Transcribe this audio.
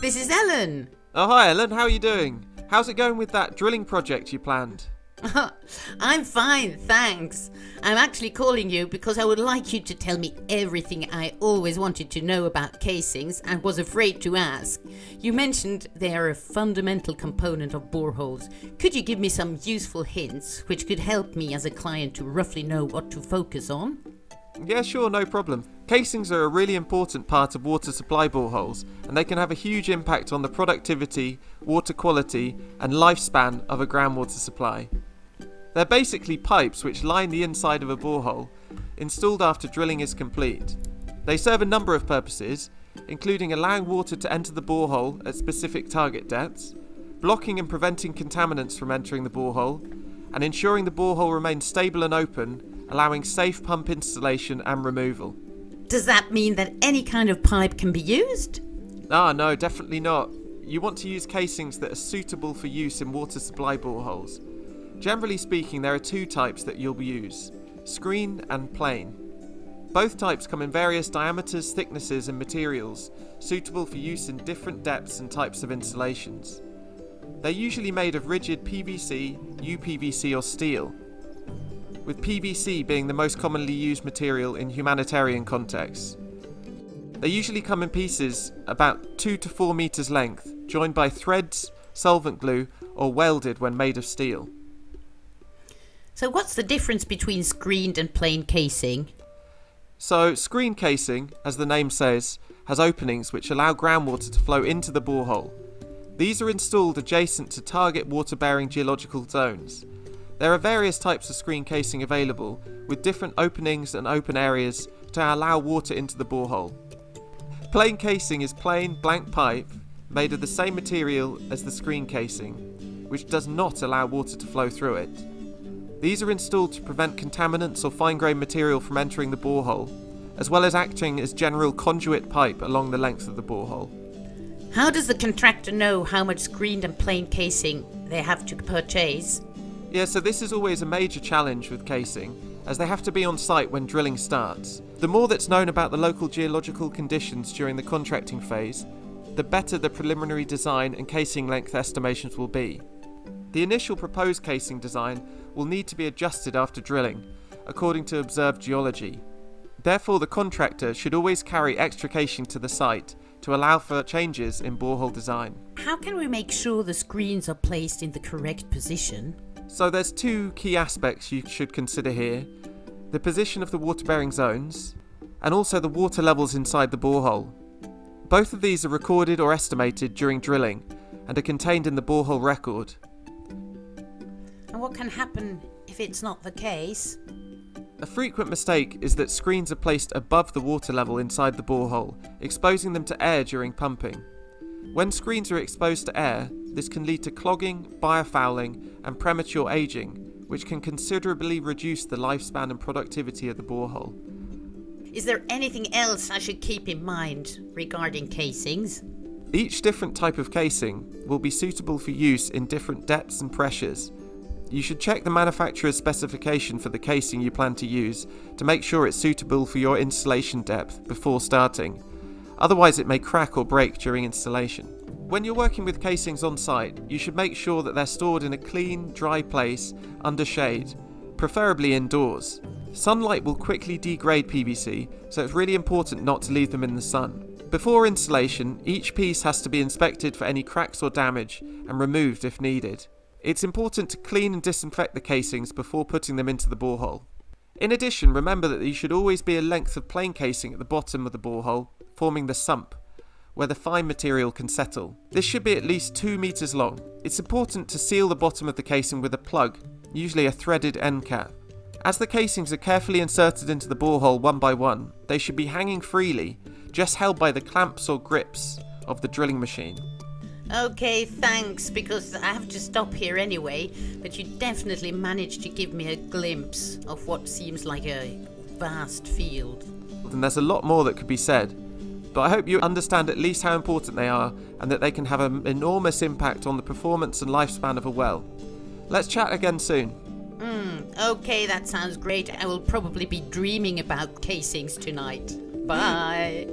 this is Ellen. Oh, hi Ellen, how are you doing? How's it going with that drilling project you planned? I'm fine, thanks. I'm actually calling you because I would like you to tell me everything I always wanted to know about casings and was afraid to ask. You mentioned they are a fundamental component of boreholes. Could you give me some useful hints which could help me as a client to roughly know what to focus on? Yeah, sure, no problem. Casings are a really important part of water supply boreholes, and they can have a huge impact on the productivity, water quality, and lifespan of a groundwater supply. They're basically pipes which line the inside of a borehole, installed after drilling is complete. They serve a number of purposes, including allowing water to enter the borehole at specific target depths, blocking and preventing contaminants from entering the borehole, and ensuring the borehole remains stable and open, allowing safe pump installation and removal. Does that mean that any kind of pipe can be used? No, definitely not. You want to use casings that are suitable for use in water supply boreholes. Generally speaking, there are two types that you'll use: screen and plain. Both types come in various diameters, thicknesses and materials, suitable for use in different depths and types of installations. They're usually made of rigid PVC, UPVC or steel, with PVC being the most commonly used material in humanitarian contexts. They usually come in pieces about 2 to 4 meters length, joined by threads, solvent glue or welded when made of steel. So what's the difference between screened and plain casing? So, screen casing, as the name says, has openings which allow groundwater to flow into the borehole. These are installed adjacent to target water-bearing geological zones. There are various types of screen casing available, with different openings and open areas to allow water into the borehole. Plain casing is plain, blank pipe made of the same material as the screen casing, which does not allow water to flow through it. These are installed to prevent contaminants or fine-grained material from entering the borehole, as well as acting as general conduit pipe along the length of the borehole. How does the contractor know how much screened and plain casing they have to purchase? Yeah, so this is always a major challenge with casing, as they have to be on site when drilling starts. The more that's known about the local geological conditions during the contracting phase, the better the preliminary design and casing length estimations will be. The initial proposed casing design will need to be adjusted after drilling, according to observed geology. Therefore, the contractor should always carry extra casing to the site to allow for changes in borehole design. How can we make sure the screens are placed in the correct position? So there's two key aspects you should consider here: the position of the water-bearing zones, and also the water levels inside the borehole. Both of these are recorded or estimated during drilling, and are contained in the borehole record. And what can happen if it's not the case? A frequent mistake is that screens are placed above the water level inside the borehole, exposing them to air during pumping. When screens are exposed to air, this can lead to clogging, biofouling, and premature aging, which can considerably reduce the lifespan and productivity of the borehole. Is there anything else I should keep in mind regarding casings? Each different type of casing will be suitable for use in different depths and pressures. You should check the manufacturer's specification for the casing you plan to use to make sure it's suitable for your installation depth before starting. Otherwise, it may crack or break during installation. When you're working with casings on site, you should make sure that they're stored in a clean, dry place under shade, preferably indoors. Sunlight will quickly degrade PVC, so it's really important not to leave them in the sun. Before installation, each piece has to be inspected for any cracks or damage and removed if needed. It's important to clean and disinfect the casings before putting them into the borehole. In addition, remember that there should always be a length of plain casing at the bottom of the borehole, forming the sump, where the fine material can settle. This should be at least 2 meters long. It's important to seal the bottom of the casing with a plug, usually a threaded end cap. As the casings are carefully inserted into the borehole one by one, they should be hanging freely, just held by the clamps or grips of the drilling machine. Okay, thanks, because I have to stop here anyway, but you definitely managed to give me a glimpse of what seems like a vast field. And there's a lot more that could be said, but I hope you understand at least how important they are and that they can have an enormous impact on the performance and lifespan of a well. Let's chat again soon. Okay, that sounds great. I will probably be dreaming about casings tonight. Bye.